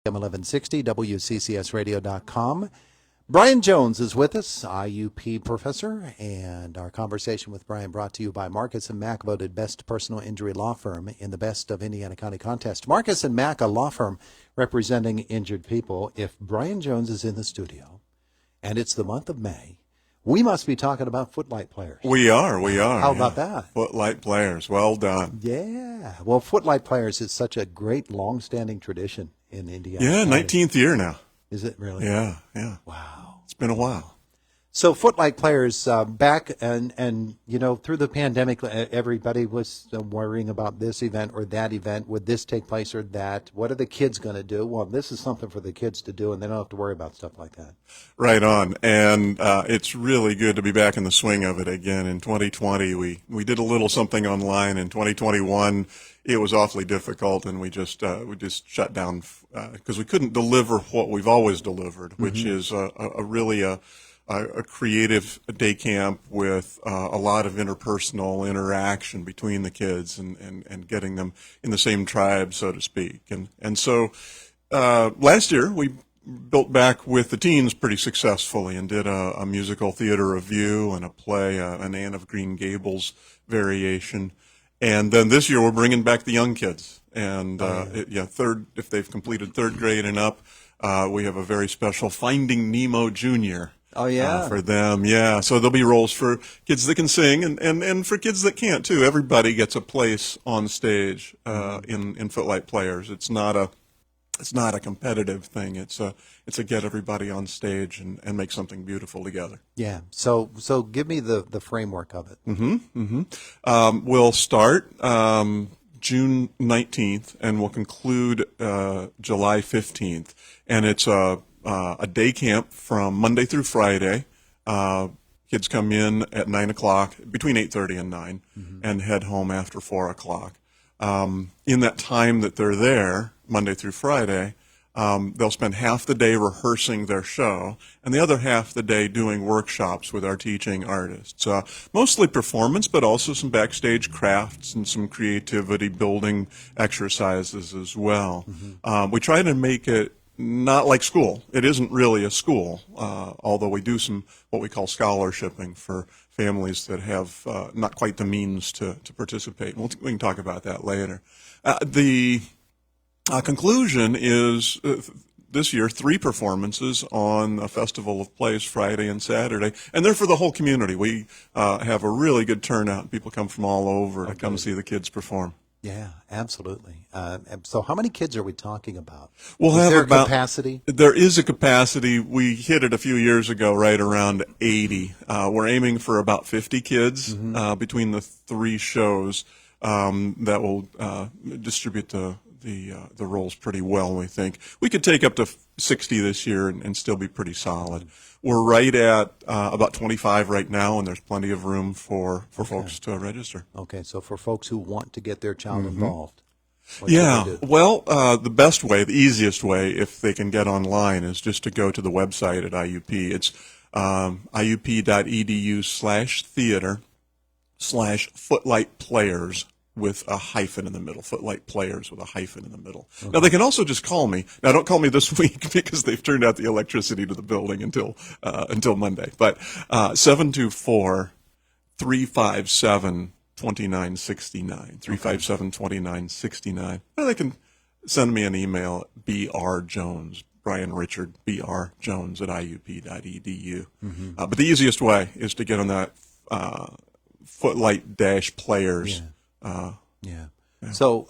M1160, WCCSradio.com. Brian Jones is with us, IUP professor, and our conversation with Brian brought to you by Marcus & Mack, voted best personal injury law firm in the Best of Indiana County contest. Marcus & Mack, a law firm representing injured people. If Brian Jones is in the studio, and it's the month of May, we must be talking about Footlight Players. We are. How about that? Footlight Players, well done. Yeah. Well, Footlight Players is such a great, long-standing tradition in Indiana. Yeah, County. 19th year now. Is it really? Yeah. Wow. It's been a while. So Footlight Players, back and you know, through the pandemic, everybody was worrying about this event or that event. Would this take place or that? What are the kids going to do? Well, this is something for the kids to do, and they don't have to worry about stuff like that. Right on. And it's really good to be back in the swing of it again. In 2020, we did a little something online. In 2021, it was awfully difficult, and we just shut down because we couldn't deliver what we've always delivered, which is a creative day camp with a lot of interpersonal interaction between the kids and getting them in the same tribe, so to speak. And so last year we built back with the teens pretty successfully and did a musical theater review and a play, an Anne of Green Gables variation. And then this year we're bringing back the young kids. And if they've completed third grade and up, we have a very special Finding Nemo Jr. Oh, yeah. For them, yeah. So there'll be roles for kids that can sing and for kids that can't, too. Everybody gets a place on stage in Footlight Players. It's not a competitive thing. It's a get everybody on stage and make something beautiful together. Yeah. So give me the framework of it. We'll start June 19th and we'll conclude July 15th. And it's a day camp from Monday through Friday. Kids come in at 9 o'clock, between 8:30 and 9, and head home after 4 o'clock. In that time that they're there, Monday through Friday, they'll spend half the day rehearsing their show and the other half the day doing workshops with our teaching artists. Mostly performance, but also some backstage crafts and some creativity building exercises as well. We try to make it not like school. It isn't really a school, although we do some what we call scholarshiping for families that have not quite the means to participate. We can talk about that later. The conclusion is this year 3 performances on a Festival of Plays Friday and Saturday, and they're for the whole community. We have a really good turnout. People come from all over to come see the kids perform. Yeah, absolutely. So how many kids are we talking about? We'll Is have there about capacity? There is a capacity. We hit it a few years ago, right around 80. We're aiming for about 50 kids between the 3 shows that will distribute the roles pretty well, we think. We could take up to 60 this year and still be pretty solid. We're right at about 25 right now, and there's plenty of room for folks to register. Okay, so for folks who want to get their child involved. Well, the best way, the easiest way, if they can get online, is just to go to the website at IUP. It's iup.edu/theater/Footlight Players with a hyphen in the middle, Footlight Players with a hyphen in the middle. Okay. Now, they can also just call me. Now, don't call me this week because they've turned out the electricity to the building until Monday. But 724-357-2969, 357-2969. Or they can send me an email, brjones, Brian Richard, brjones at iup.edu. But the easiest way is to get on that Footlight-Players. Yeah. So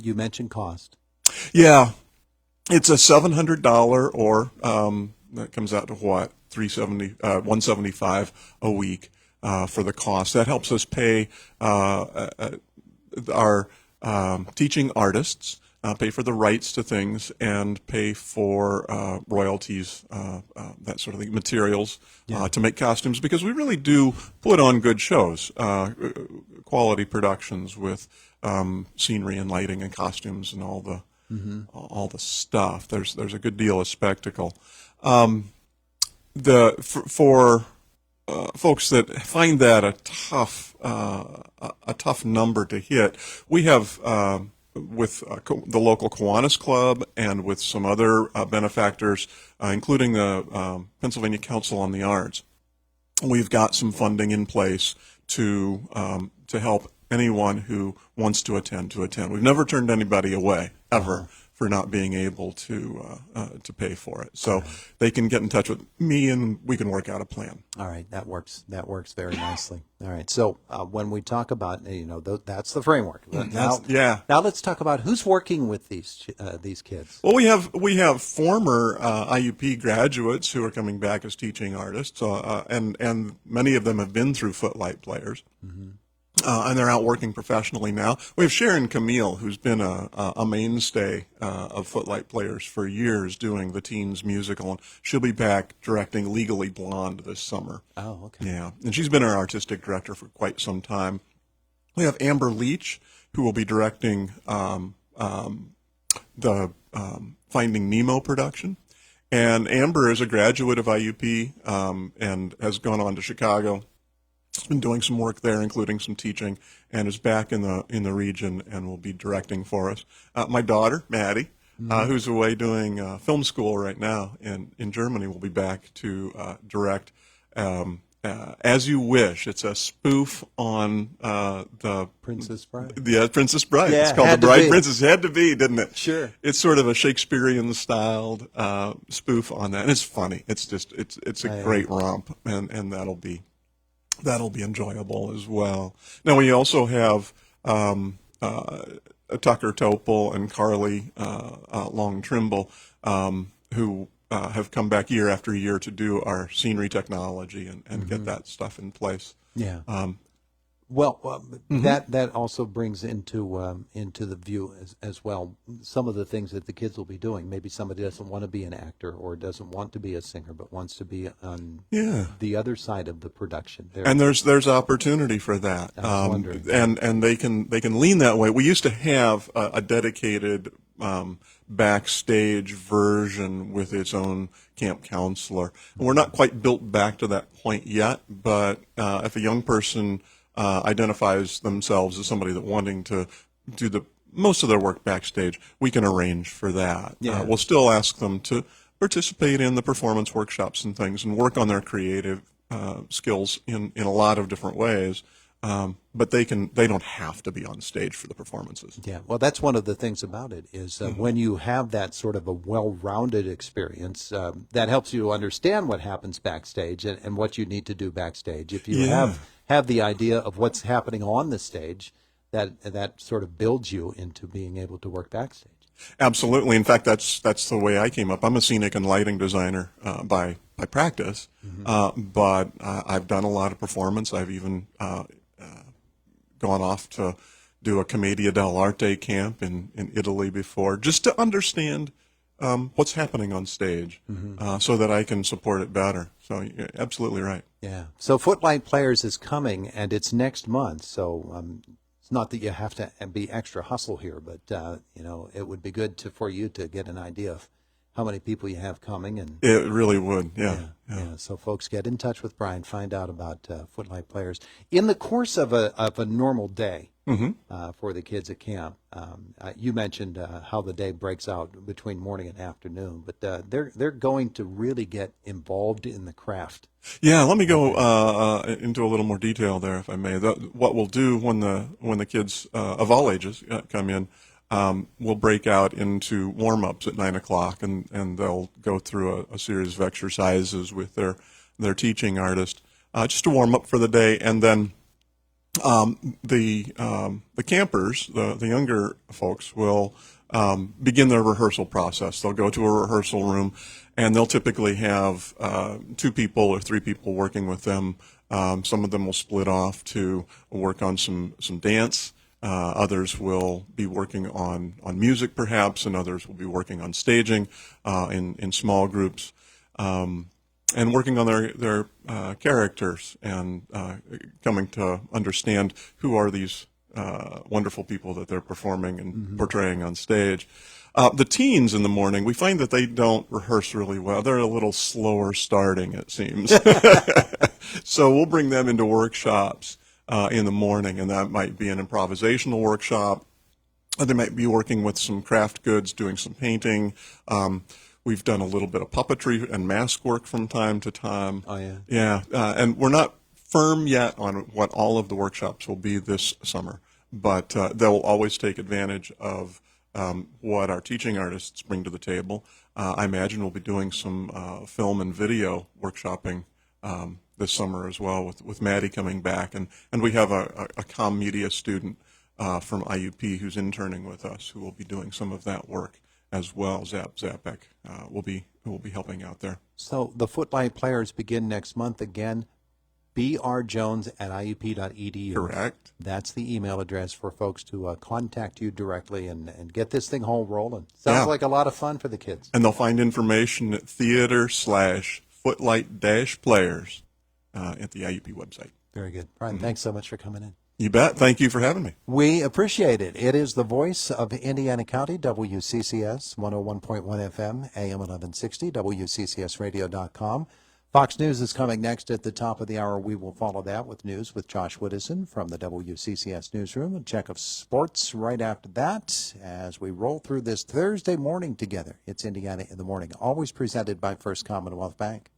you mentioned cost. Yeah, it's a $700 or that comes out to what, $175 a week for the cost. That helps us pay our teaching artists, pay for the rights to things, and pay for royalties, that sort of thing, materials to make costumes, because we really do put on good shows, quality productions with scenery and lighting and costumes and all the stuff. There's a good deal of spectacle. For folks that find that a tough number to hit, we have with the local Kiwanis Club and with some other benefactors, including the Pennsylvania Council on the Arts. We've got some funding in place to help anyone who wants to attend to attend. We've never turned anybody away ever for not being able to pay for it. So they can get in touch with me and we can work out a plan. All right, that works. That works very nicely. All right, so when we talk about that's the framework. Now let's talk about who's working with these kids. Well, we have former IUP graduates who are coming back as teaching artists, and many of them have been through Footlight Players. Mm-hmm. And they're out working professionally now. We have Sharon Camille, who's been a mainstay of Footlight Players for years, doing the teens musical, and she'll be back directing Legally Blonde this summer. Oh, okay. Yeah, and she's been our artistic director for quite some time. We have Amber Leach, who will be directing the Finding Nemo production. And Amber is a graduate of IUP and has gone on to Chicago. Been doing some work there, including some teaching, and is back in the region and will be directing for us. My daughter, Maddie, who's away doing film school right now in Germany, will be back to direct As You Wish. It's a spoof on the Princess Bride. Yeah, Princess Bride. Yeah, it's called The Bride Princess. It had to be, didn't it? Sure. It's sort of a Shakespearean-styled spoof on that, and it's funny. It's a great romp, and that'll be enjoyable as well. Now, we also have Tucker Topol and Carly Long Trimble, who have come back year after year to do our scenery technology and get that stuff in place. Yeah. That also brings into the view as well some of the things that the kids will be doing. Maybe somebody doesn't want to be an actor or doesn't want to be a singer, but wants to be on the other side of the production. And there's opportunity for that. I was wondering. And they can lean that way. We used to have a dedicated backstage version with its own camp counselor. And we're not quite built back to that point yet, but if a young person identifies themselves as somebody that wanting to do most of their work backstage, we can arrange for that. Yeah. We'll still ask them to participate in the performance workshops and things and work on their creative skills in a lot of different ways. But they don't have to be on stage for the performances. Yeah, well, that's one of the things about it is when you have that sort of a well-rounded experience, that helps you understand what happens backstage and what you need to do backstage. If you have the idea of what's happening on the stage, that sort of builds you into being able to work backstage. Absolutely. In fact, that's the way I came up. I'm a scenic and lighting designer by practice, but I've done a lot of performance. I've even gone off to do a Commedia dell'arte camp in Italy before, just to understand what's happening on stage, so that I can support it better. So you're absolutely right. Yeah. So Footlight Players is coming, and it's next month. So it's not that you have to be extra hustle here, but it would be good for you to get an idea of how many people you have coming. And it really would. Yeah. So folks, get in touch with Brian, find out about Footlight Players. In the course of a normal day for the kids at camp, you mentioned how the day breaks out between morning and afternoon, but they're going to really get involved in the craft. Yeah, let me go into a little more detail there, if I may. What we'll do when the kids of all ages come in, we'll break out into warm-ups at 9 o'clock, and they'll go through a series of exercises with their teaching artist, just to warm up for the day. And then the campers, the younger folks, will begin their rehearsal process. They'll go to a rehearsal room, and they'll typically have 2 people or 3 people working with them. Some of them will split off to work on some dance. Others will be working on music, perhaps, and others will be working on staging in small groups, and working on their characters and coming to understand who are these wonderful people that they're performing and portraying on stage. The teens in the morning, we find that they don't rehearse really well. They're a little slower starting, it seems. So we'll bring them into workshops in the morning, and that might be an improvisational workshop, They might be working with some craft goods, doing some painting. We've done a little bit of puppetry and mask work from time to time. Oh, yeah. Yeah, and we're not firm yet on what all of the workshops will be this summer, but they'll always take advantage of what our teaching artists bring to the table. I imagine we'll be doing some film and video workshopping this summer as well, with Maddie coming back, and we have a comm media student from IUP who's interning with us, who will be doing some of that work as well. Zapek will be helping out there. So the Footlight Players begin next month again. brjones@iup.edu. Correct. That's the email address for folks to contact you directly and get this thing whole rolling. Sounds like a lot of fun for the kids. And they'll find information at theater/footlight-players at the IUP website. Very good. Brian, thanks so much for coming in. You bet. Thank you for having me. We appreciate it. It is the voice of Indiana County, WCCS 101.1 FM, AM 1160, WCCSradio.com. Fox News is coming next at the top of the hour. We will follow that with news with Josh Woodison from the WCCS newsroom. A check of sports right after that as we roll through this Thursday morning together. It's Indiana in the Morning, always presented by First Commonwealth Bank.